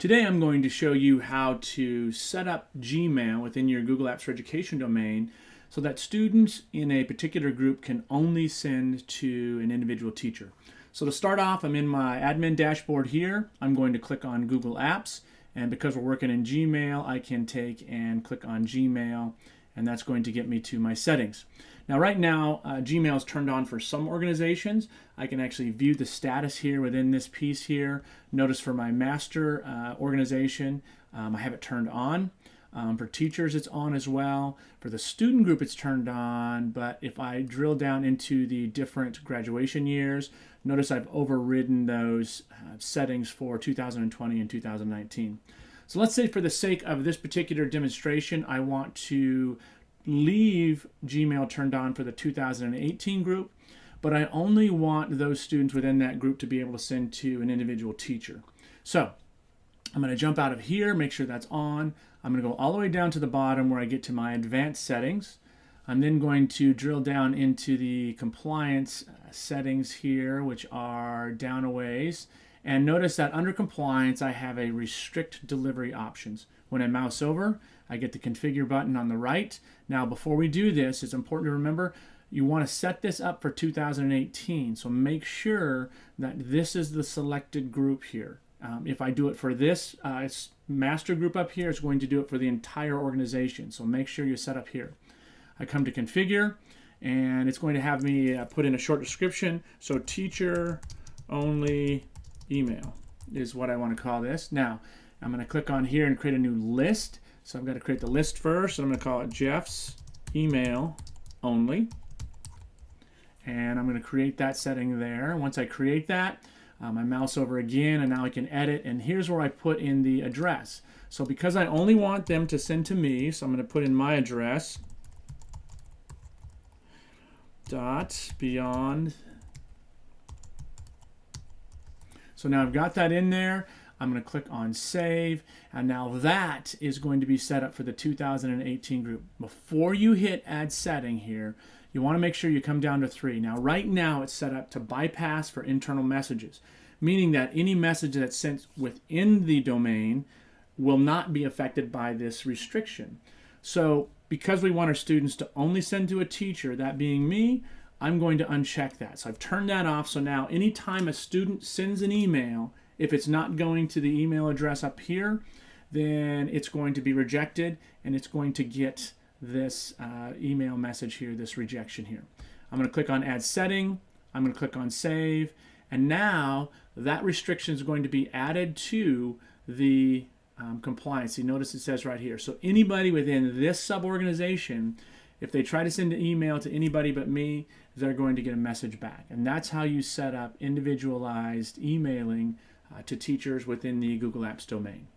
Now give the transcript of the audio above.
Today I'm going to show you how to set up Gmail within your Google Apps for Education domain so that students in a particular group can only send to an individual teacher. So to start off, I'm in my admin dashboard here. I'm going to click on Google Apps, and because we're working in Gmail, I can take and click on Gmail, and that's going to get me to my settings. Now right now, Gmail is turned on for some organizations. I can actually view the status here within this piece here. Notice for my master organization, I have it turned on. For teachers, it's on as well. For the student group, it's turned on, but if I drill down into the different graduation years, notice I've overridden those settings for 2020 and 2019. So let's say for the sake of this particular demonstration, I want to leave Gmail turned on for the 2018 group, but I only want those students within that group to be able to send to an individual teacher. So I'm going to jump out of here, make sure that's on. I'm going to go all the way down to the bottom where I get to my advanced settings. I'm then going to drill down into the compliance settings here, which are down a ways. And notice that under compliance, I have a restrict delivery options. When I mouse over, I get the configure button on the right. Now, before we do this, it's important to remember you want to set this up for 2018. So make sure that this is the selected group here. If I do it for this master group up here, it's going to do it for the entire organization. So make sure you set up here. I come to configure, and it's going to have me put in a short description. So teacher only email is what I want to call this. Now, I'm going to click on here and create a new list. So I'm going to create the list first. I'm going to call it Jeff's email only. And I'm going to create that setting there. Once I create that, I mouse over again, and now I can edit. And here's where I put in the address. So because I only want them to send to me, so I'm going to put in my address, .beyond. So now I've got that in there. I'm going to click on save, and now that is going to be set up for the 2018 group. Before you hit add setting here, you want to make sure you come down to 3. Now right now it's set up to bypass for internal messages, meaning that any message that's sent within the domain will not be affected by this restriction. So because we want our students to only send to a teacher, that being me, I'm going to uncheck that. So I've turned that off. So now anytime a student sends an email, if it's not going to the email address up here, then it's going to be rejected, and it's going to get this email message here, this rejection here. I'm going to click on add setting. I'm going to click on save, and now that restriction is going to be added to the compliance. You notice it says right here. So anybody within this sub-organization, if they try to send an email to anybody but me, they're going to get a message back. And that's how you set up individualized emailing to teachers within the Google Apps domain.